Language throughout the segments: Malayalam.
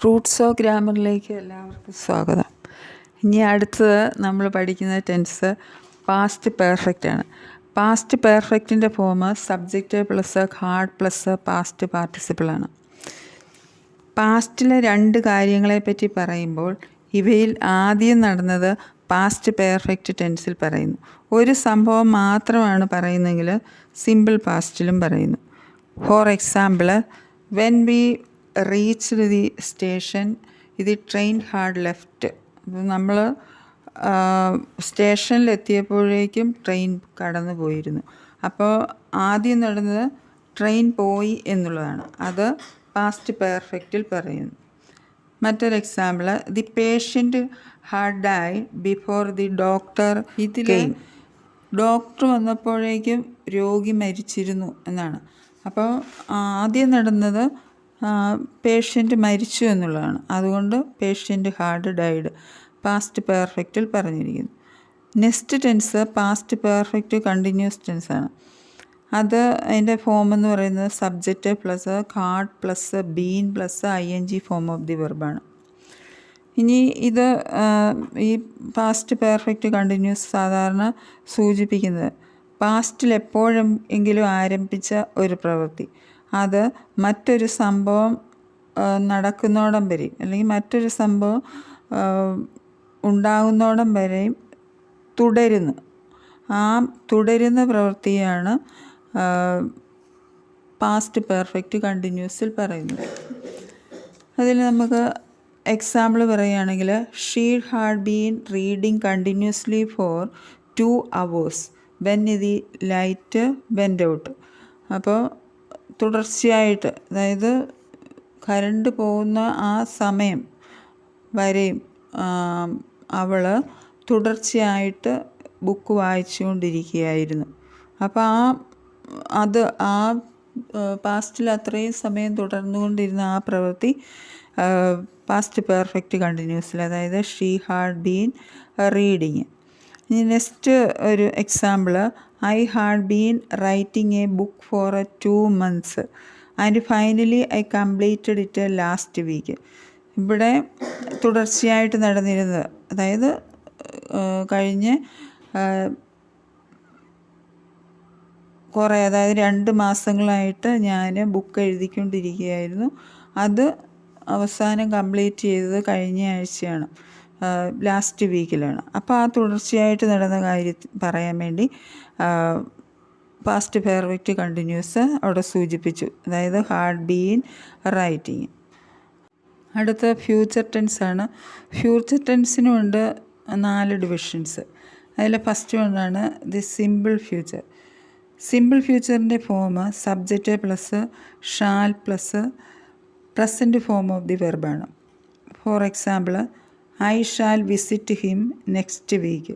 റൂട്ട്സ് ഓഫ് ഗ്രാമറിലേക്ക് എല്ലാവർക്കും സ്വാഗതം. ഇനി അടുത്തത് നമ്മൾ പഠിക്കുന്ന ടെൻസ് പാസ്റ്റ് പെർഫെക്റ്റ് ആണ്. പാസ്റ്റ് പെർഫെക്റ്റിൻ്റെ form subject plus had plus past പാർട്ടിസിപ്പിളാണ്. പാസ്റ്റിലെ രണ്ട് കാര്യങ്ങളെപ്പറ്റി പറയുമ്പോൾ ഇവയിൽ ആദ്യം നടന്നത് പാസ്റ്റ് പെർഫെക്റ്റ് ടെൻസിൽ പറയുന്നു. ഒരു സംഭവം മാത്രമാണ് പറയുന്നതെങ്കിൽ സിമ്പിൾ പാസ്റ്റിലും പറയുന്നു. For example, when we reached the station ഇത് ട്രെയിൻ ഹാഡ് ലെഫ്റ്റ്. നമ്മൾ സ്റ്റേഷനിലെത്തിയപ്പോഴേക്കും ട്രെയിൻ കടന്നു പോയിരുന്നു. അപ്പോൾ ആദ്യം നടന്നത് ട്രെയിൻ പോയി എന്നുള്ളതാണ്. അത് പാസ്റ്റ് പെർഫെക്റ്റിൽ പറയുന്നു. മറ്റൊരു example, the patient had died before the doctor came. Doctor വന്നപ്പോഴേക്കും രോഗി മരിച്ചിരുന്നു എന്നാണ്. അപ്പോൾ ആദ്യം നടന്നത് പേഷ്യൻ്റ് മരിച്ചു എന്നുള്ളതാണ്. അതുകൊണ്ട് പേഷ്യൻ്റ് ഹാഡ് ഡൈഡ് പാസ്റ്റ് പെർഫെക്റ്റിൽ പറഞ്ഞിരിക്കുന്നു. Next tense past perfect continuous ടെൻസാണ്. അത് അതിൻ്റെ ഫോം എന്ന് പറയുന്നത് subject plus had plus been plus ING form of the വെർബാണ്. ഇനി ഇത് ഈ പാസ്റ്റ് പെർഫെക്റ്റ് കണ്ടിന്യൂസ് സാധാരണ സൂചിപ്പിക്കുന്നത് പാസ്റ്റിൽ എപ്പോഴും എങ്കിലും ആരംഭിച്ച ഒരു പ്രവൃത്തി അത് മറ്റൊരു സംഭവം നടക്കുന്നോടം വരെയും അല്ലെങ്കിൽ മറ്റൊരു സംഭവം ഉണ്ടാകുന്നോടം വരെയും തുടരുന്നു. ആ തുടരുന്ന പ്രവൃത്തിയാണ് പാസ്റ്റ് പെർഫെക്റ്റ് കണ്ടിന്യൂസിൽ പറയുന്നത്. അതിൽ നമുക്ക് എക്സാമ്പിൾ പറയുകയാണെങ്കിൽ, she had been reading continuously four 2 hours when the light vent out. അപ്പോൾ തുടർച്ചയായിട്ട്, അതായത് കറണ്ട് പോകുന്ന ആ സമയം വരെയും അവൾ തുടർച്ചയായിട്ട് ബുക്ക് വായിച്ചുകൊണ്ടിരിക്കുകയായിരുന്നു. അപ്പോൾ ആ പാസ്റ്റിൽ അത്രയും സമയം തുടർന്നുകൊണ്ടിരുന്ന ആ പ്രവൃത്തി പാസ്റ്റ് പെർഫെക്റ്റ് കണ്ടിന്യൂസിൽ, അതായത് ഷീ ഹാഡ് ബീൻ റീഡിങ്. ഇനി നെക്സ്റ്റ് ഒരു example, I had been writing a book for 2 months and finally I completed it last week. ഇവിടെ തുടർച്ചയായിട്ട് നടന്നിരുന്നത്, അതായത് കഴിഞ്ഞ് അതായത് 2 മാസങ്ങളായിട്ട് ഞാൻ ബുക്ക് എഴുതിക്കൊണ്ടിരിക്കുകയായിരുന്നു. അത് അവസാനം കംപ്ലീറ്റ് ചെയ്തത് കഴിഞ്ഞ ആഴ്ചയാണ്, ലാസ്റ്റ് വീക്കിലാണ്. അപ്പോൾ ആ തുടർച്ചയായിട്ട് നടന്ന കാര്യം പറയാൻ വേണ്ടി പാസ്റ്റ് പെർഫെക്റ്റ് കണ്ടിന്യൂസ് അവിടെ സൂചിപ്പിച്ചു, അതായത് ഹാഡ് ബീൻ റൈറ്റിങ്. അടുത്ത ഫ്യൂച്ചർ ടെൻസാണ്. ഫ്യൂച്ചർ ടെൻസിനുമുണ്ട് 4 ഡിവിഷൻസ്. അതിൽ ഫസ്റ്റ് വണ്ണാണ് ദി സിമ്പിൾ ഫ്യൂച്ചർ. സിമ്പിൾ ഫ്യൂച്ചറിൻ്റെ form subject plus shall plus present form of the വെർബാണ്. For example, I shall visit him next week.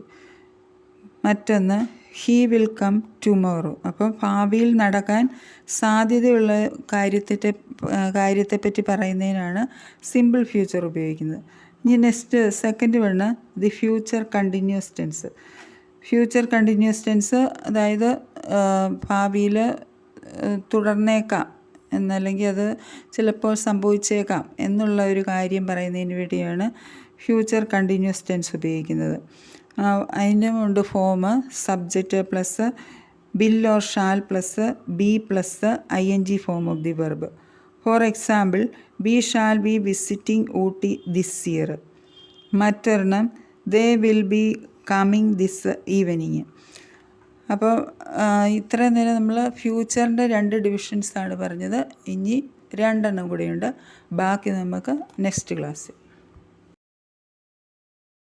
മറ്റൊന്ന്, ഹീ വിൽ കം ടുമോറോ. അപ്പോൾ ഭാവിയിൽ നടക്കാൻ സാധ്യതയുള്ള കാര്യത്തെപ്പറ്റി പറയുന്നതിനാണ് സിമ്പിൾ ഫ്യൂച്ചർ ഉപയോഗിക്കുന്നത്. ഇനി next second one the future continuous tense. Future continuous tense അതായത് ഭാവിയിൽ തുടർന്നേക്കാം എന്നല്ലെങ്കിൽ അത് ചിലപ്പോൾ സംഭവിച്ചേക്കാം എന്നുള്ള ഒരു കാര്യം പറയുന്നതിന് വേണ്ടിയാണ് ഫ്യൂച്ചർ കണ്ടിന്യൂസ് ടെൻസ് ഉപയോഗിക്കുന്നത്. അതിനുമുണ്ട് form subject plus will or shall plus be plus ING form of the verb. For example, we shall be visiting Ooty this year. മറ്റൊരെണ്ണം, they will be coming this evening. അപ്പോൾ ഇത്രയും നേരം നമ്മൾ ഫ്യൂച്ചറിൻ്റെ 2 ഡിവിഷൻസാണ് പറഞ്ഞത്. ഇനി 2 കൂടിയുണ്ട്. ബാക്കി നമുക്ക് നെക്സ്റ്റ് ക്ലാസ്സിൽ.